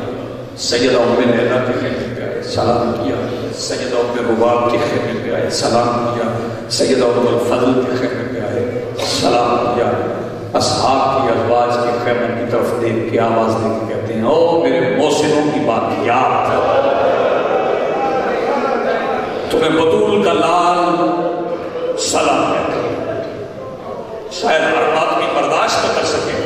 سیدہ ام لیلا کے خیمے پہ آئے سلام کیا. سیدہ ام رباب کے خیمے پہ آئے سلام کیا. سیدہ ام الفضل کے خیمے پہ آئے سلام کیا. اصحاب کی ازواج کے خیمے کی طرف دیکھ کے آواز دے کے کہتے ہیں او میرے محسنوں کی بات یاد ہے. تمہیں بطول کا لال سلام کہتا ہے. شاید ہر بات کی برداشت نہ کر سکے.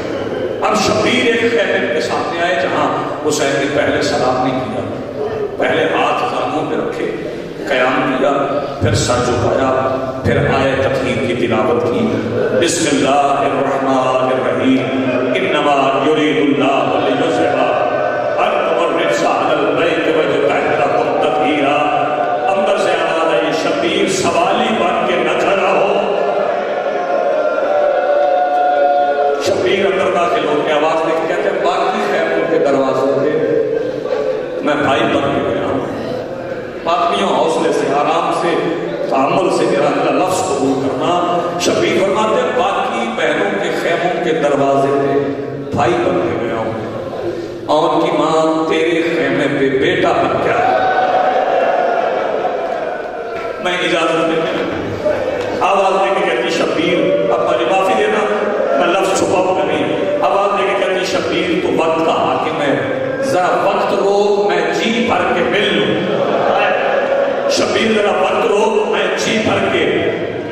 اب شبیر ایک خیمے کے سامنے آئے جہاں حسین نے پہلے سلام نہیں کیا. پہلے ہاتھ زانوں پہ رکھے قیام کیا پھر سر جھکایا پھر آیت تطہیر کی تلاوت کی. بسم اللہ الرحمن الرحیم انما یرید اللہ لیذھب عنکم الرجس اہل البیت ویطہرکم تطہیرا. اندر سے آواز آئی شبیر سوالی بن کے نہ کھڑا ہو. شبیر اندر داخل ہو کے آواز دے کے کہتے ہیں باقی خیموں کے دروازوں پہ میں بھائی بن کے گیا ہوں. باقیوں حوصلے سے آرام سے تعامل سے میرا لفظ قبول کرنا. شبیر فرماتے ہیں باقی بہنوں کے خیموں کے دروازے پہ بھائی بن کے گیا ہوں اور ان کی ماں تیرے خیمے پہ بیٹا بن گیا. میں اجازت دیتے آواز دے کے کہتی شبیر اب مجھے معافی دینا میں لفظ چھپاؤں گا نہیں. آواز دے کے کہتی شبیر تو وقت کا حاکم ہے ذرا وقت روک میں جی بھر کے مل لوں. شبیر ذرا وقت روک میں جی بھر کے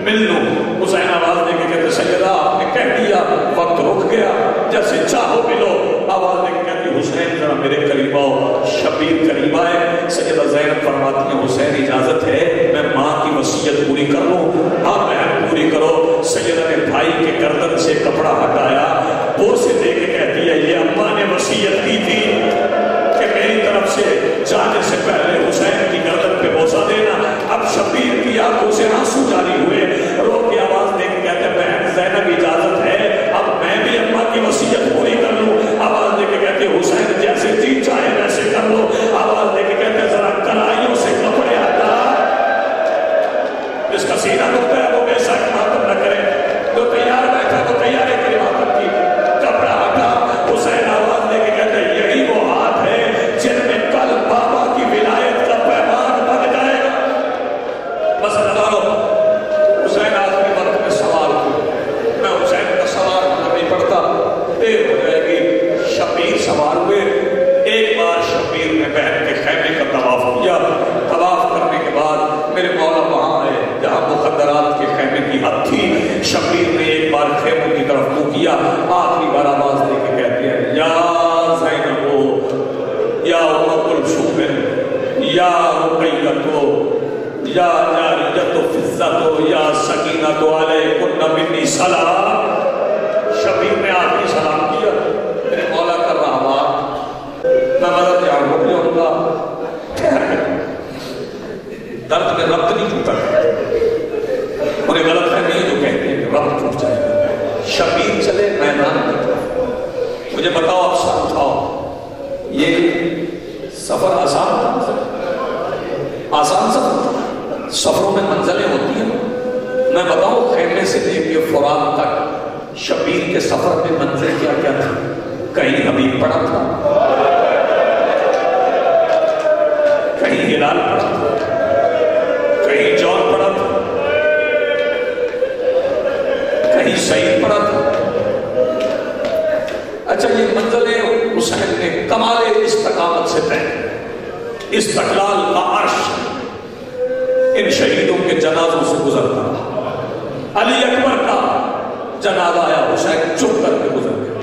مل لوں. حسین آواز دے کے کہتے سیدہ آپ نے کہہ دیا وقت رک گیا جیسے چاہو ملو. آواز دے کے کہتی حسین ذرا میرے قریب آؤ. شبیر قریب آئے. سیدہ زینب فرماتی ہیں حسین اجازت ہے میں ماں کی وصیت پوری کر لوں. آپ بہن پوری کرو. سیدہ نے بھائی کے گردن سے کپڑا ہٹایا دور سے دے کے کہتی ہے یہ اماں نے وصیت کی تھی کہ میری طرف سے جانے سے پہلے حسین کی گردن پہ بوسہ دینا. اب شبیر کی آنکھوں سے آنسو جاری ہوئے. رو کے آواز دے کے کہتے بہن زینب اجازت ہے اب میں بھی اماں کی وصیت پوری کر لوں. آواز دے کے کہتے حسین جیسے جی چاہے ویسے کر لو. آواز دے کے کہتے ذرا کلائیوں سے کپڑے ہٹا. جس کا سینہ دکھتا ہے وہ بے شک ماتم نہ کرے. جو تیار بیٹھا تو تیاری کی ماتم کی. کپڑا ہٹا. حسین آواز دے کے کہتے یہی وہ ہاتھ ہے جن میں کل بابا کی ولایت کا پیمان بن جائے گا. بس لگا لو. حسین آخری وقت میں سوال کیا. میں حسین کا سوال نہیں پڑھتا دیر ہو جائے گی. شبیر سوال ہوئے. ایک بار شبیر نے بہن کے خیمے کا طواف کیا. طواف کرنے کے بعد میرے مولا وہاں آئے جہاں مخدرات کے خیمے کی حد تھی. شبیر نے ایک بار خیموں کی طرف منہ کیا. آخری بار آواز دے کے کہتے ہیں یا زینب یا ام کلثوم یا رقیہ یا جاریۃ فضۃ یا سکینۃ علیکن منی سلام. شبیر نے آخری سلام کیا. میرے مولا کر رہا بات میں مدد یہاں رک جاؤں گا. درد میں ربط نہیں ٹوٹا. انہیں غلط فہمی ہے جو کہتے ہیں کہ ربط ٹوٹ جائے گا. شبیر چلے میدان کی طرف. مجھے بتاؤ آپ سب اٹھاؤ یہ سفر آسان تھا. آسان سفر. سفروں میں منزلیں ہوتی ہیں. میں بتاؤں خیمے سے لے کے فرات تک شبیر کے سفر میں منزل کیا کیا تھا. کہیں حبیب پڑا تھا, کہیں ہلال پڑا تھا, کہیں جون پڑا تھا, کہیں سعید پڑا تھا. اچھا یہ منزلیں حسین نے کمال استقامت سے طے. استقلال کا عرش ان شہیدوں کے جنازوں سے گزرتا رہا. علی اکبر کا جنازہ آیا, حسین چپ کر کے گزر گیا.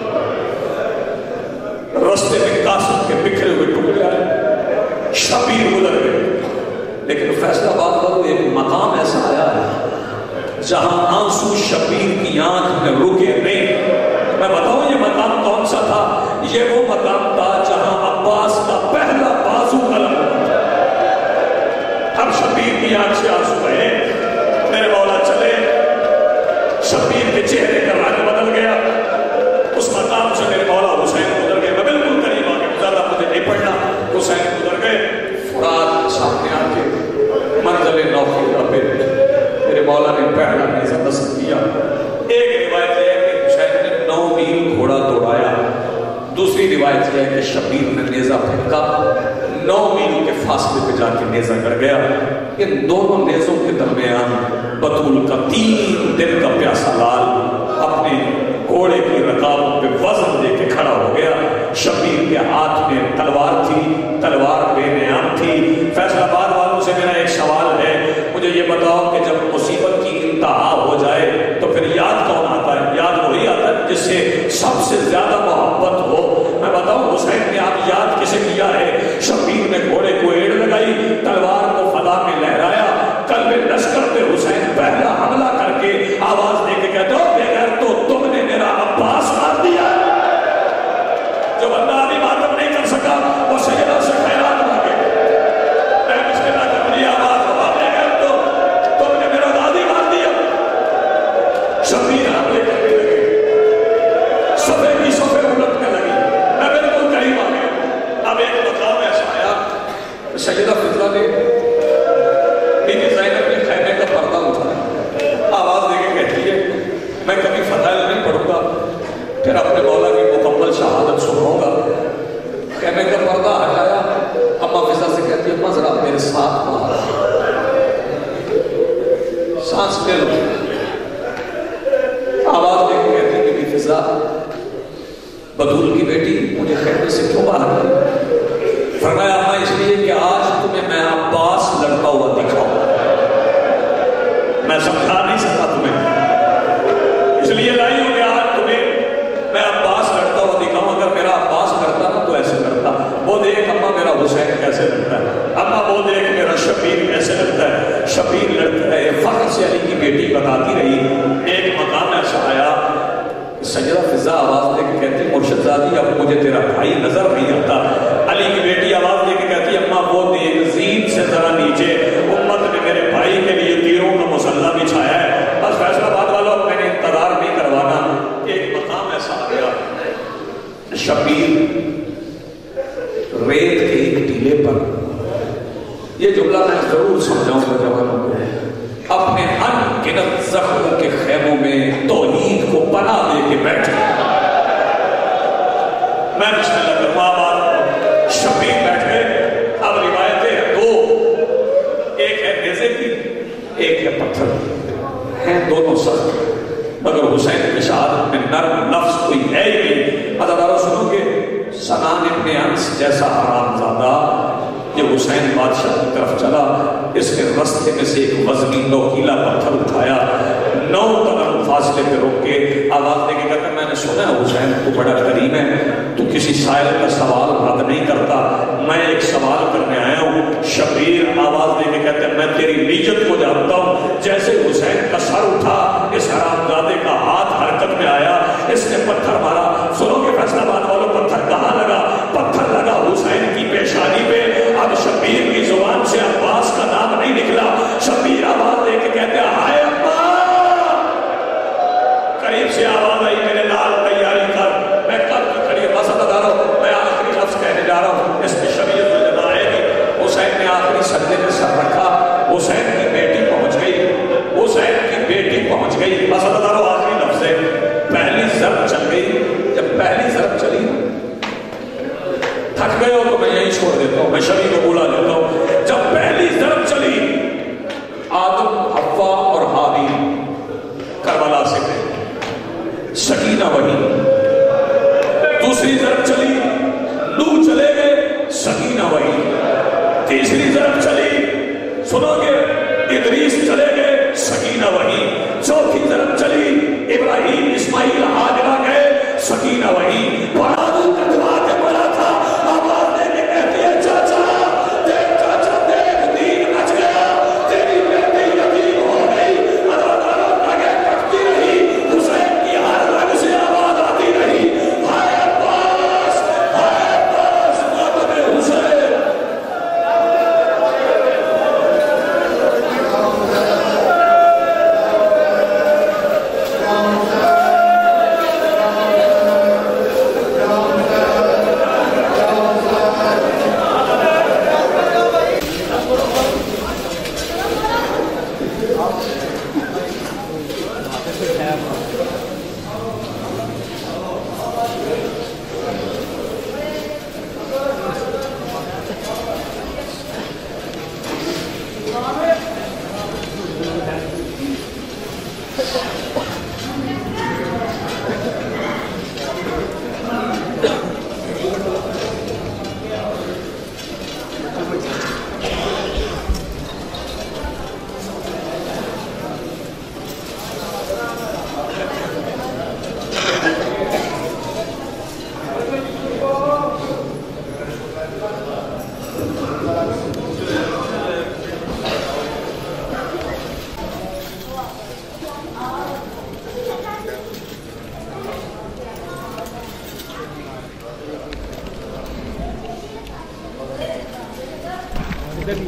رستے میں قاسم کے بکھرے ہوئے ٹکڑے آئے, شبیر گزر گئے. لیکن فیصلہ باد کرو ایک مقام ایسا آیا ہے جہاں آنسو شبیر کی آنکھ میں رکے نہیں. میں بتاؤں یہ مقام کون سا تھا. یہ وہ مقام تھا جہاں عباس کا نیزہ پھینکا، 9 میل کے فاصلے پہ جا کے نیزہ گڑ گیا۔ ان دونوں نیزوں کے درمیان بطول کا 3 دن کا پیاسا لال اپنے گھوڑے کی رکاب پہ وزن دے کے کھڑا ہو گیا۔ شبیر کے ہاتھ میں تلوار تھی، تلوار بے نعام تھی۔ فیصل آباد والوں سے میرا ایک سوال ہے، مجھے یہ بتاؤ کہ جب مصیبت کی انتہا ہو جائے تو پھر یاد کون آتا ہے؟ یاد وہی آتا ہے جس سے سب سے زیادہ محبت ہو۔ میں بتاؤں حسین نے آپ یاد کسے کیا ہے؟ شبیر نے گھوڑے کو ایڑ لگائی، تلوار کو فضا میں لہرایا، قلب لشکر پہ حسین پہلا حملہ کر کے آواز دے کے کہتے ہو بغیر تو تم نے میرا عباس مار دیا۔ جو بندہ ابھی ماتم نہیں کر سکا وہ سیدہ سے خیرات مانگے، میں بسم اللہ کر لیا آواز ہوا بغیر تو تم نے میرا دادی مار دیا۔ شبیر حملے کرنے لگے، صفے کی صفے الٹنے لگی، میں بالکل قریب آ گیا۔ اب ایک مقام ایسا آیا، سیدہ فضلہ نے بی بی زینب نے خیمے کا پردہ اٹھایا، آواز دے کے کہتی ہے میں کبھی فضائل نہیں پڑھوں گا، پھر اپنے مولا کی مکمل شہادت سنوں گا۔ خیمے کا پردہ ہٹایا، اما فضلہ سے کہتی ہے اما ذرا میرے ساتھ باہر سانس لے لو۔ آواز دے کے کہتی ہے بی بی فضلہ بدول کی بیٹی مجھے خیمے سے کیوں باہر کر؟ فرمایا اما اس لیے کہ آج تمہیں میں عباس لڑتا ہوا دکھاؤں، میں سمجھا نہیں سکتا تمہیں، اس لیے لائی ہوں کہ آج تمہیں میں عباس لڑتا ہوا دکھاؤں۔ اگر میرا عباس لڑتا نا تو ایسے لڑتا، وہ دیکھ اما میرا حسین کیسے لڑتا ہے، اما وہ دیکھ میرا شبیر کیسے لڑتا ہے۔ شبیر لڑتا ہے، فخر سے علی کی بیٹی بتاتی رہی۔ ایک مقام ایسا آیا، سیدہ فضا آواز دے کے کہتی مرشد زادی اب مجھے تیرا بھائی نظر نہیں آتا۔ علی کی بیٹی آواز دے کے کہتی اما وہ دیکھ زین سے ذرا نیچے امت نے میرے بھائی کے لیے تیروں کا مسلح بچھایا ہے۔ بس فیصل آباد والوں میں نے انتظار نہیں کروانا۔ ایک مقام ایسا آ گیا، شبیر ریت کے ایک ٹیلے پر، یہ جملہ میں ضرور سمجھاؤں گا جوانوں کو، اپنے ان گنت زخموں کے خیموں میں توحید کو پناہ دے کے بیٹھے۔ میں بسم اللہ کروں آباد، شبیر بیٹھے۔ اب روایتیں ہیں دو، ایک ہے نیزے کی، ایک ہے پتھر کی، ہیں دونوں سخت، مگر حسین کی شہادت میں نرم نفس کوئی ہے ہی نہیں۔ عزادارو سنو گے، سنان ابن انس جیسا حرام زادہ یہ حسین بادشاہ کی طرف چلا، اس کے رستے میں سے ایک وزنی نوکیلا پتھر اٹھایا، 9 قدم فاصلے پہ روک کے آواز دے کے کہتا میں نے سنا ہے حسین تو بڑا کریم ہے، تو کسی سائل کا سوال رد نہیں کرتا، میں ایک سوال کرنے آیا ہوں۔ شبیر آواز دے کے کہتے میں تیری نیت کو جانتا ہوں۔ جیسے حسین کا سر اٹھا، اس حرامزادے کا ہاتھ حرکت میں آیا، اس نے پتھر مارا۔ سنو کہ فیصل آباد والوں پتھر کہاں لگا؟ پتھر لگا حسین کی پیشانی پہ۔ اب شبیر کی زبان سے عباس کا نام نہیں نکلا۔ شبیر آواز دے کے کہتے ہائے ابا، قریب سے آواز آئی میرے لال تیاری کر، میں کب کی کھڑی بس بتا رہا ہوں، میں آخری لفظ کہنے جا رہا ہوں، اس پہ شبیر میں جدا آئے گی۔ حسین نے آخری سجدے میں سر رکھا، حسین کی بیٹی پہنچ گئی، حسین کی بیٹی پہنچ گئی، بس بتا رہا ہوں آخری لفظ ہے۔ پہلی ضرب چل گئی، جب پہلی ضرب چلی تھک گئے ہو تو میں یہی چھوڑ دیتا ہوں، میں شبیر کو بولا دیتا ہوں۔ جب پہلی ضرب چلی، آدم حوا اور حابیل کربلا سے گئے، سکینہ وہی۔ دوسری ضرب چلی، نوح چلے گئے، سکینہ وہی۔ تیسری ضرب چلی، سنو گے، ادریس چلے گئے، سکینہ وہی۔ چوتھی ضرب چلی، ابراہیم اسماعیل ہاجرہ گئے، سکینہ وہی۔ بڑا دل کٹوا کے بڑا تھا، آواز دے کے کہتی ہے چاچا دیکھ، چاچا دیکھ، دین بچ گیا، تیری بیٹی یتیم ہو گئی۔ اداداروں آگے کٹتی رہی، حسین کی ہر رگ سے آواز ادھر بھی